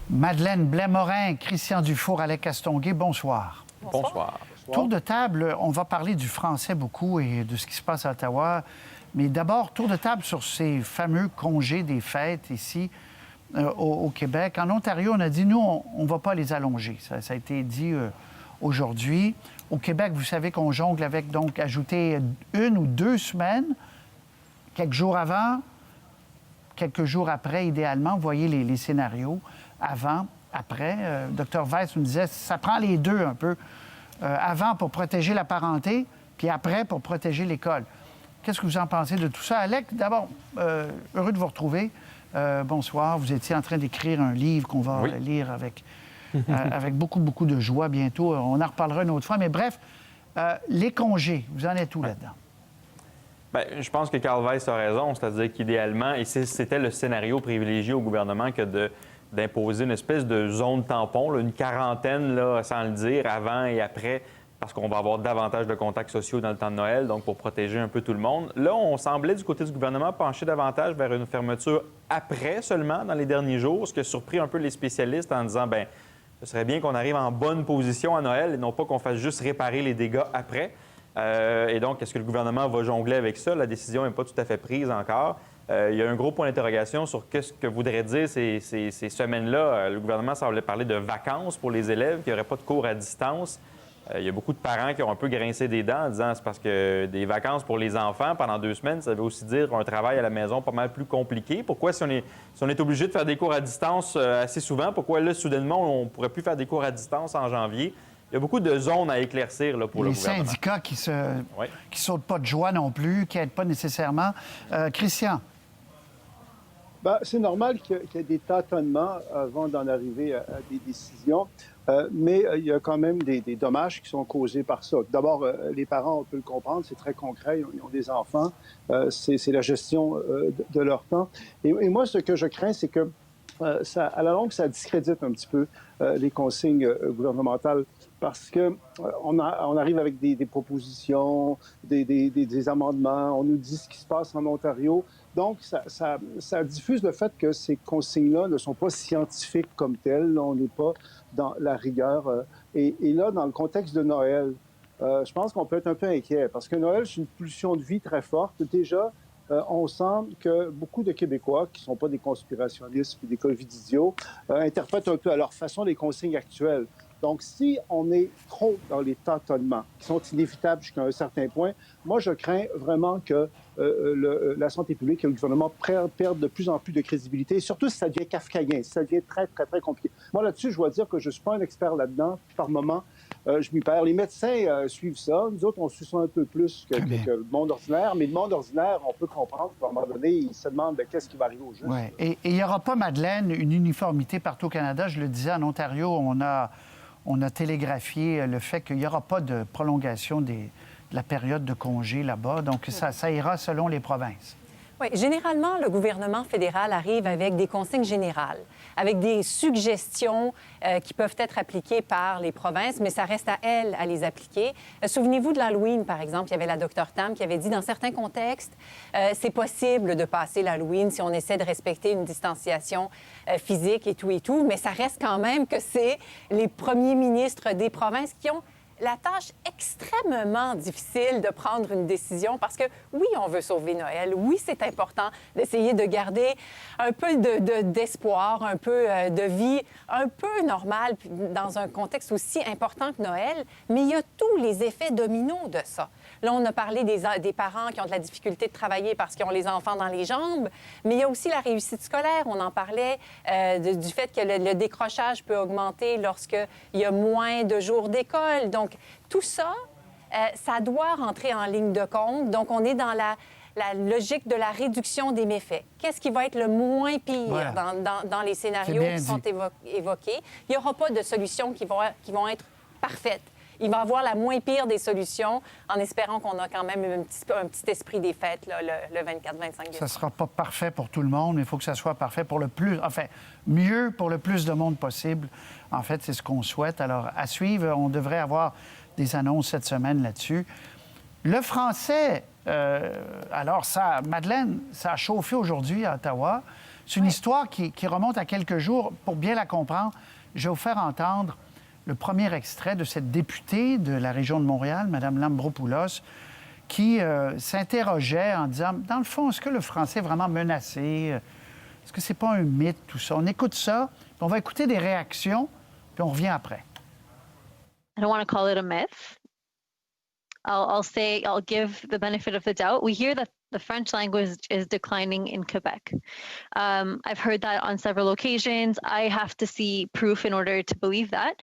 Madeleine Blais-Morin, Christian Dufour, Alec Castonguay, bonsoir. Bonsoir. Tour de table, on va parler du français beaucoup et de ce qui se passe à Ottawa. Mais d'abord, tour de table sur ces fameux congés des fêtes ici au Québec. En Ontario, on a dit, nous, on ne va pas les allonger. Ça a été dit aujourd'hui. Au Québec, vous savez qu'on jongle avec, donc, ajouter 1 ou 2 semaines, quelques jours avant, quelques jours après, idéalement. Vous voyez les scénarios. Avant, après. Dr Weiss nous disait, ça prend les deux un peu. Avant pour protéger la parenté, puis après pour protéger l'école. Qu'est-ce que vous en pensez de tout ça? Alec, d'abord, heureux de vous retrouver. Bonsoir. Vous étiez en train d'écrire un livre qu'on va lire avec beaucoup, beaucoup de joie bientôt. On en reparlera une autre fois. Mais bref, les congés, vous en êtes où là-dedans? Bien, je pense que Carl Weiss a raison. C'est-à-dire qu'idéalement, et c'était le scénario privilégié au gouvernement que d'imposer une espèce de zone tampon, là, une quarantaine, là, sans le dire, avant et après, parce qu'on va avoir davantage de contacts sociaux dans le temps de Noël, donc pour protéger un peu tout le monde. Là, on semblait, du côté du gouvernement, pencher davantage vers une fermeture après seulement, dans les derniers jours, ce qui a surpris un peu les spécialistes en disant, bien, ce serait bien qu'on arrive en bonne position à Noël et non pas qu'on fasse juste réparer les dégâts après. Et donc, est-ce que le gouvernement va jongler avec ça? La décision n'est pas tout à fait prise encore. Il y a un gros point d'interrogation sur qu'est-ce que voudraient dire ces semaines-là. Le gouvernement semblait parler de vacances pour les élèves, qu'il n'y aurait pas de cours à distance. Il y a beaucoup de parents qui ont un peu grincé des dents en disant c'est parce que des vacances pour les enfants pendant 2 semaines, ça veut aussi dire un travail à la maison pas mal plus compliqué. Pourquoi, si on est obligé de faire des cours à distance assez souvent, pourquoi là, soudainement, on ne pourrait plus faire des cours à distance en janvier? Il y a beaucoup de zones à éclaircir là, pour le gouvernement. Les syndicats qui sautent pas de joie non plus, qui n'aident pas nécessairement. Christian? Bien, c'est normal qu'il y ait des tâtonnements avant d'en arriver à des décisions, mais il y a quand même des dommages qui sont causés par ça. D'abord, les parents, on peut le comprendre, c'est très concret, ils ont des enfants, c'est la gestion de leur temps. Et moi, ce que je crains, c'est que à la longue, ça discrédite un petit peu les consignes gouvernementales parce qu'on arrive avec des propositions, des amendements, on nous dit ce qui se passe en Ontario. Donc, ça diffuse le fait que ces consignes-là ne sont pas scientifiques comme telles. On n'est pas dans la rigueur. Et là, dans le contexte de Noël, je pense qu'on peut être un peu inquiet parce que Noël, c'est une pulsion de vie très forte. Déjà, on sent que beaucoup de Québécois, qui ne sont pas des conspirationnistes ou des covidiots, interprètent un peu à leur façon les consignes actuelles. Donc, si on est trop dans les tâtonnements, qui sont inévitables jusqu'à un certain point, moi, je crains vraiment que la santé publique et le gouvernement perdent de plus en plus de crédibilité, surtout si ça devient kafkaïen, si ça devient très, très, très compliqué. Moi, là-dessus, je dois dire que je ne suis pas un expert là-dedans. Par moment, je m'y perds. Les médecins suivent ça. Nous autres, on suit ça un peu plus que le monde ordinaire. Mais le monde ordinaire, on peut comprendre qu'à un moment donné, il se demande qu'est-ce qui va arriver au juste. Oui. Et il n'y aura pas, Madeleine, une uniformité partout au Canada. Je le disais, en Ontario, on a télégraphié le fait qu'il n'y aura pas de prolongation de la période de congé là-bas. Donc, ça ira selon les provinces. Oui, généralement, le gouvernement fédéral arrive avec des consignes générales, avec des suggestions qui peuvent être appliquées par les provinces, mais ça reste à elles à les appliquer. Souvenez-vous de l'Halloween, par exemple. Il y avait la Dr Tam qui avait dit, dans certains contextes, c'est possible de passer l'Halloween si on essaie de respecter une distanciation physique et tout, mais ça reste quand même que c'est les premiers ministres des provinces qui ont la tâche extrêmement difficile de prendre une décision parce que, oui, on veut sauver Noël. Oui, c'est important d'essayer de garder un peu d'espoir, un peu de vie un peu normale dans un contexte aussi important que Noël, mais il y a tous les effets dominos de ça. Là, on a parlé des parents qui ont de la difficulté de travailler parce qu'ils ont les enfants dans les jambes, mais il y a aussi la réussite scolaire. On en parlait du fait que le décrochage peut augmenter lorsqu'il y a moins de jours d'école. Donc, tout ça, ça doit rentrer en ligne de compte. Donc, on est dans la logique de la réduction des méfaits. Qu'est-ce qui va être le moins pire dans les scénarios qui sont évoqués? Il n'y aura pas de solutions qui vont être parfaites. Il va y avoir la moins pire des solutions en espérant qu'on a quand même un petit esprit des fêtes là, le 24-25 décembre. Ça ne sera pas parfait pour tout le monde, mais il faut que ça soit parfait pour le plus... Enfin, mieux pour le plus de monde possible. En fait, c'est ce qu'on souhaite. Alors, à suivre, on devrait avoir des annonces cette semaine là-dessus. Le français, alors ça, Madeleine, ça a chauffé aujourd'hui à Ottawa. C'est une histoire qui remonte à quelques jours. Pour bien la comprendre, je vais vous faire entendre le premier extrait de cette députée de la région de Montréal, Mme Lambropoulos, qui s'interrogeait en disant, dans le fond, est-ce que le français est vraiment menacé? Est-ce que c'est pas un mythe, tout ça? On écoute ça, puis on va écouter des réactions, puis on revient après. I don't want to call it a myth. I'll give the benefit of the doubt. We hear that the French language is declining in Quebec. I've heard that on several occasions. I have to see proof in order to believe that.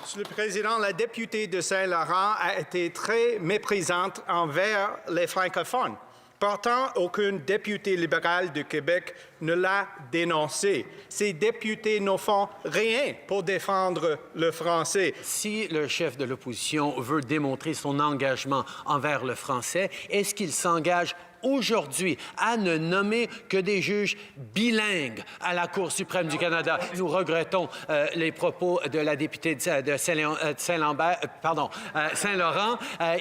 Monsieur le Président, la députée de Saint-Laurent a été très méprisante envers les francophones. Pourtant, aucune députée libérale du Québec ne l'a dénoncé. Ces députés ne font rien pour défendre le français. Si le chef de l'opposition veut démontrer son engagement envers le français, est-ce qu'il s'engage aujourd'hui à ne nommer que des juges bilingues à la Cour suprême du Canada? Nous regrettons les propos de la députée de Saint-Laurent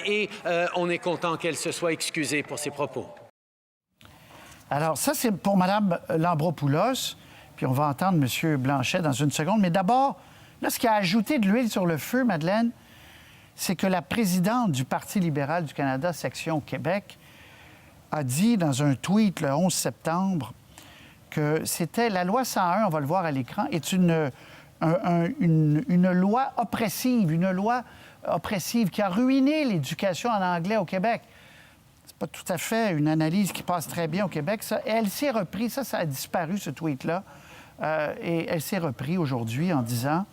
et on est content qu'elle se soit excusée pour ses propos. Alors, ça, c'est pour Mme Lambropoulos, puis on va entendre M. Blanchet dans une seconde. Mais d'abord, là, ce qui a ajouté de l'huile sur le feu, Madeleine, c'est que la présidente du Parti libéral du Canada, section Québec, a dit dans un tweet le 11 septembre que c'était la loi 101, on va le voir à l'écran, est une loi oppressive, qui a ruiné l'éducation en anglais au Québec. C'est pas tout à fait une analyse qui passe très bien au Québec, ça. Et elle s'est repris, ça a disparu, ce tweet-là, et elle s'est repris aujourd'hui en disant,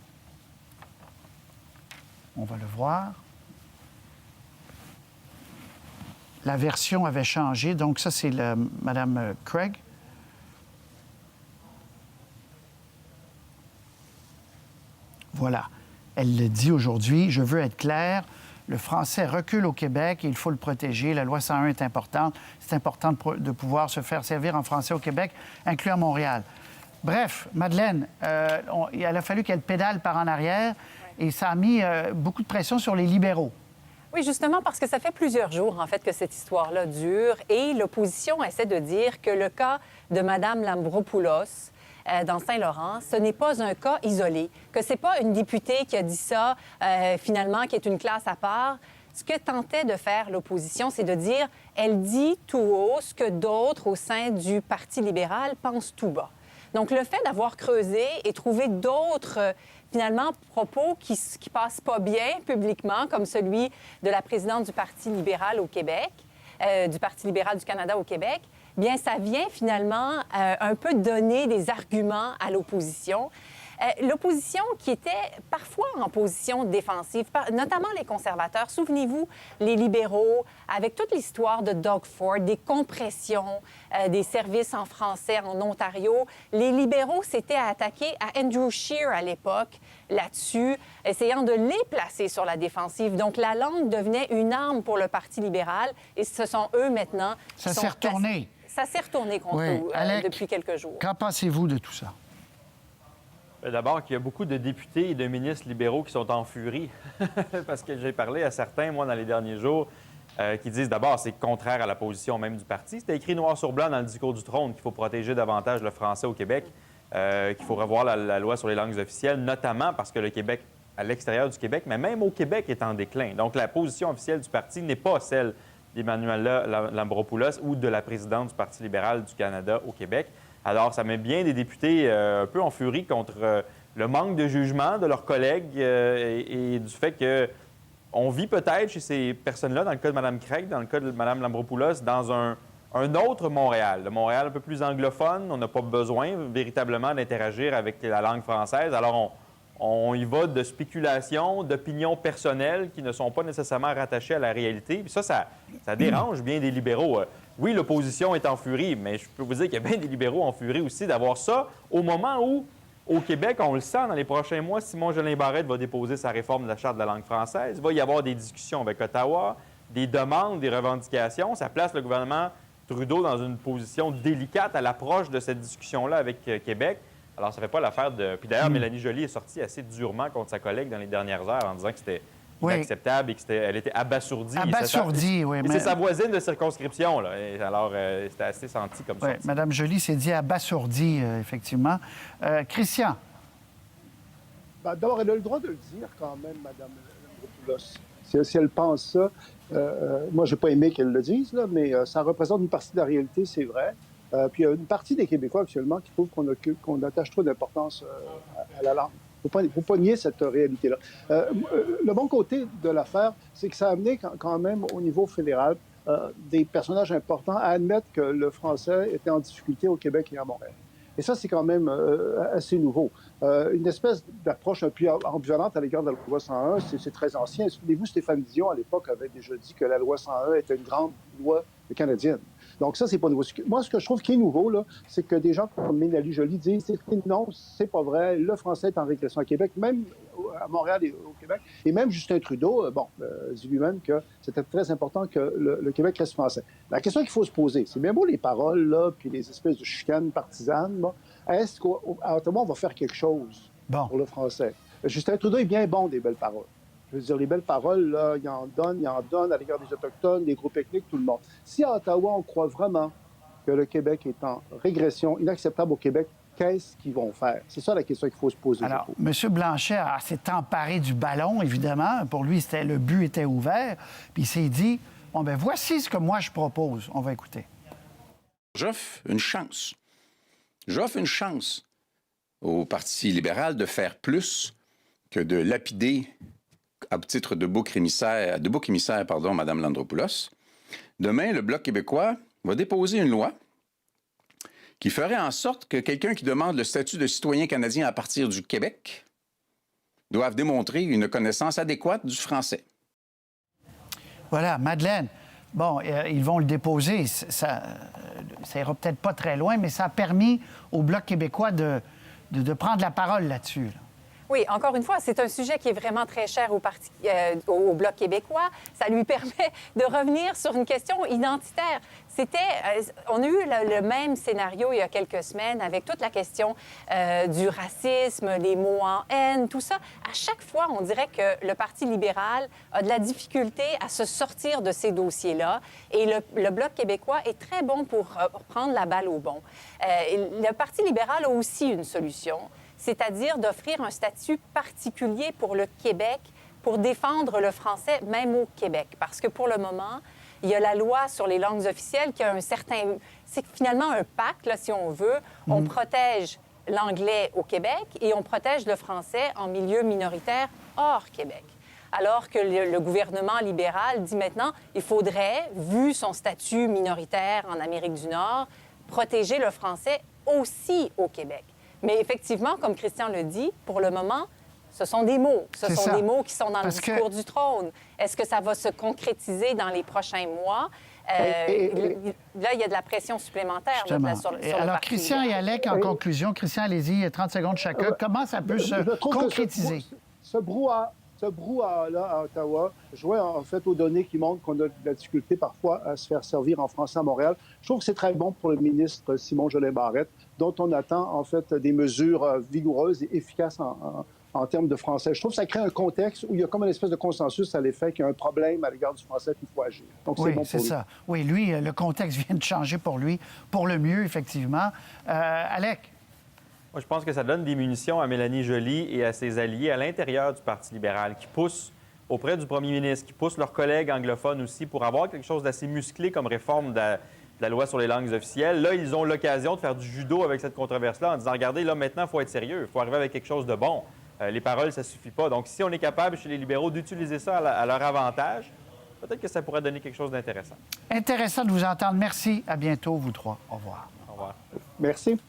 on va le voir, la version avait changé, donc ça, c'est Mme Craig. Voilà. Elle le dit aujourd'hui, je veux être claire, le français recule au Québec et il faut le protéger. La loi 101 est importante. C'est important de pouvoir se faire servir en français au Québec, inclus à Montréal. Bref, Madeleine, il a fallu qu'elle pédale par en arrière et ça a mis beaucoup de pression sur les libéraux. Oui, justement, parce que ça fait plusieurs jours, en fait, que cette histoire-là dure et l'opposition essaie de dire que le cas de Mme Lambropoulos dans Saint-Laurent, ce n'est pas un cas isolé, que ce n'est pas une députée qui a dit ça, finalement, qui est une classe à part. Ce que tentait de faire l'opposition, c'est de dire, elle dit tout haut ce que d'autres au sein du Parti libéral pensent tout bas. Donc, le fait d'avoir creusé et trouvé d'autres finalement, propos qui passent pas bien publiquement, comme celui de la présidente du Parti libéral au Québec, du Parti libéral du Canada au Québec, bien, ça vient finalement un peu donner des arguments à l'opposition. L'opposition qui était parfois en position défensive, notamment les conservateurs. Souvenez-vous, les libéraux, avec toute l'histoire de Doug Ford, des compressions des services en français en Ontario, les libéraux s'étaient attaqués à Andrew Scheer à l'époque là-dessus, essayant de les placer sur la défensive. Donc, la langue devenait une arme pour le Parti libéral et ce sont eux maintenant qui Ça s'est retourné. Ça s'est retourné contre eux depuis quelques jours. Qu'en pensez-vous de tout ça? D'abord, qu'il y a beaucoup de députés et de ministres libéraux qui sont en furie, parce que j'ai parlé à certains, moi, dans les derniers jours, qui disent d'abord c'est contraire à la position même du parti. C'était écrit noir sur blanc dans le discours du trône qu'il faut protéger davantage le français au Québec, qu'il faut revoir la loi sur les langues officielles, notamment parce que le Québec, à l'extérieur du Québec, mais même au Québec, est en déclin. Donc, la position officielle du parti n'est pas celle d'Emmanuelle Lambropoulos ou de la présidente du Parti libéral du Canada au Québec. Alors, ça met bien des députés un peu en furie contre le manque de jugement de leurs collègues et du fait qu'on vit peut-être chez ces personnes-là, dans le cas de Mme Craig, dans le cas de Mme Lambropoulos, dans un autre Montréal, le Montréal un peu plus anglophone. On n'a pas besoin véritablement d'interagir avec la langue française. Alors, on y va de spéculations, d'opinions personnelles qui ne sont pas nécessairement rattachées à la réalité. Puis ça dérange bien des libéraux. Oui, l'opposition est en furie, mais je peux vous dire qu'il y a bien des libéraux en furie aussi d'avoir ça au moment où, au Québec, on le sent, dans les prochains mois, Simon-Jolin Barrette va déposer sa réforme de la Charte de la langue française. Il va y avoir des discussions avec Ottawa, des demandes, des revendications. Ça place le gouvernement Trudeau dans une position délicate à l'approche de cette discussion-là avec Québec. Alors, ça ne fait pas l'affaire de... Puis d'ailleurs, Mélanie Joly est sortie assez durement contre sa collègue dans les dernières heures en disant que c'était Oui. inacceptable et qu'elle était abasourdie. Abasourdie, oui. Et c'est sa voisine de circonscription, là. Et alors, c'était assez senti comme ça. Oui, Mme Joly s'est dit abasourdie, effectivement. Christian? Ben, d'abord, elle a le droit de le dire quand même, Mme Lambropoulos. Si elle pense ça, moi, je n'ai pas aimé qu'elle le dise, là, mais ça représente une partie de la réalité, c'est vrai. Puis il y a une partie des Québécois actuellement qui trouvent qu'on attache trop d'importance à la langue. Il ne faut pas nier cette réalité-là. Le bon côté de l'affaire, c'est que ça a amené quand même au niveau fédéral des personnages importants à admettre que le français était en difficulté au Québec et à Montréal. Et ça, c'est quand même assez nouveau. Une espèce d'approche un peu ambivalente à l'égard de la loi 101, c'est très ancien. Souvenez-vous, Stéphane Dion, à l'époque, avait déjà dit que la loi 101 était une grande loi canadienne. Donc ça, c'est pas nouveau. Moi, ce que je trouve qui est nouveau, là, c'est que des gens comme Mélanie Joly disent non, c'est pas vrai, le français est en régression à Québec, même à Montréal et au Québec. Et même Justin Trudeau, dit lui-même que c'était très important que le Québec reste français. La question qu'il faut se poser, c'est bien beau les paroles, là, puis les espèces de chicanes partisanes, bon, est-ce qu'à Ottawa, on va faire quelque chose pour le français? Justin Trudeau est bien bon des belles paroles. Je veux dire, les belles paroles, là, il en donne à l'égard des Autochtones, des groupes ethniques, tout le monde. Si à Ottawa, on croit vraiment que le Québec est en régression, inacceptable au Québec, qu'est-ce qu'ils vont faire? C'est ça la question qu'il faut se poser. Alors, M. Blanchet s'est emparé du ballon, évidemment. Pour lui, le but était ouvert. Puis il s'est dit, bon, ben voici ce que moi je propose. On va écouter. J'offre une chance. J'offre une chance au Parti libéral de faire plus que de lapider à titre de bouc émissaire, Mme Landropoulos. Demain, le Bloc québécois va déposer une loi qui ferait en sorte que quelqu'un qui demande le statut de citoyen canadien à partir du Québec doive démontrer une connaissance adéquate du français. Voilà, Madeleine. Bon, ils vont le déposer. Ça ira peut-être pas très loin, mais ça a permis au Bloc québécois de prendre la parole là-dessus. Là. Oui, encore une fois, c'est un sujet qui est vraiment très cher au Bloc québécois. Ça lui permet de revenir sur une question identitaire. On a eu le même scénario il y a quelques semaines avec toute la question du racisme, les mots en haine, tout ça. À chaque fois, on dirait que le Parti libéral a de la difficulté à se sortir de ces dossiers-là. Et le Bloc québécois est très bon pour prendre la balle au bon. Le Parti libéral a aussi une solution, c'est-à-dire d'offrir un statut particulier pour le Québec pour défendre le français, même au Québec. Parce que pour le moment, il y a la loi sur les langues officielles qui a un certain... C'est finalement un pacte, là, si on veut. On protège l'anglais au Québec et on protège le français en milieu minoritaire hors Québec. Alors que le gouvernement libéral dit maintenant, il faudrait, vu son statut minoritaire en Amérique du Nord, protéger le français aussi au Québec. Mais effectivement, comme Christian le dit, pour le moment, ce sont des mots. Ce sont des mots qui sont dans le discours du trône. Est-ce que ça va se concrétiser dans les prochains mois? Là, il y a de la pression supplémentaire sur le alors, Parti Christian et libéral. Alec, en conclusion, Christian, allez-y, 30 secondes chacun. Comment ça peut se concrétiser? Ce brouhaha-là à Ottawa jouait en fait aux données qui montrent qu'on a de la difficulté parfois à se faire servir en français à Montréal. Je trouve que c'est très bon pour le ministre Simon Jolin-Barrette, dont on attend en fait des mesures vigoureuses et efficaces en termes de français. Je trouve que ça crée un contexte où il y a comme une espèce de consensus à l'effet qu'il y a un problème à l'égard du français qu'il faut agir. Donc, c'est bon pour lui. Ça. Oui, lui, le contexte vient de changer pour lui, pour le mieux, effectivement. Alec? Moi, je pense que ça donne des munitions à Mélanie Joly et à ses alliés à l'intérieur du Parti libéral qui poussent auprès du premier ministre, qui poussent leurs collègues anglophones aussi pour avoir quelque chose d'assez musclé comme réforme de la loi sur les langues officielles. Là, ils ont l'occasion de faire du judo avec cette controverse-là en disant, regardez, là, maintenant, il faut être sérieux, il faut arriver avec quelque chose de bon. Les paroles, ça ne suffit pas. Donc, si on est capable, chez les libéraux, d'utiliser ça à leur avantage, peut-être que ça pourrait donner quelque chose d'intéressant. Intéressant de vous entendre. Merci. À bientôt, vous trois. Au revoir. Au revoir. Merci.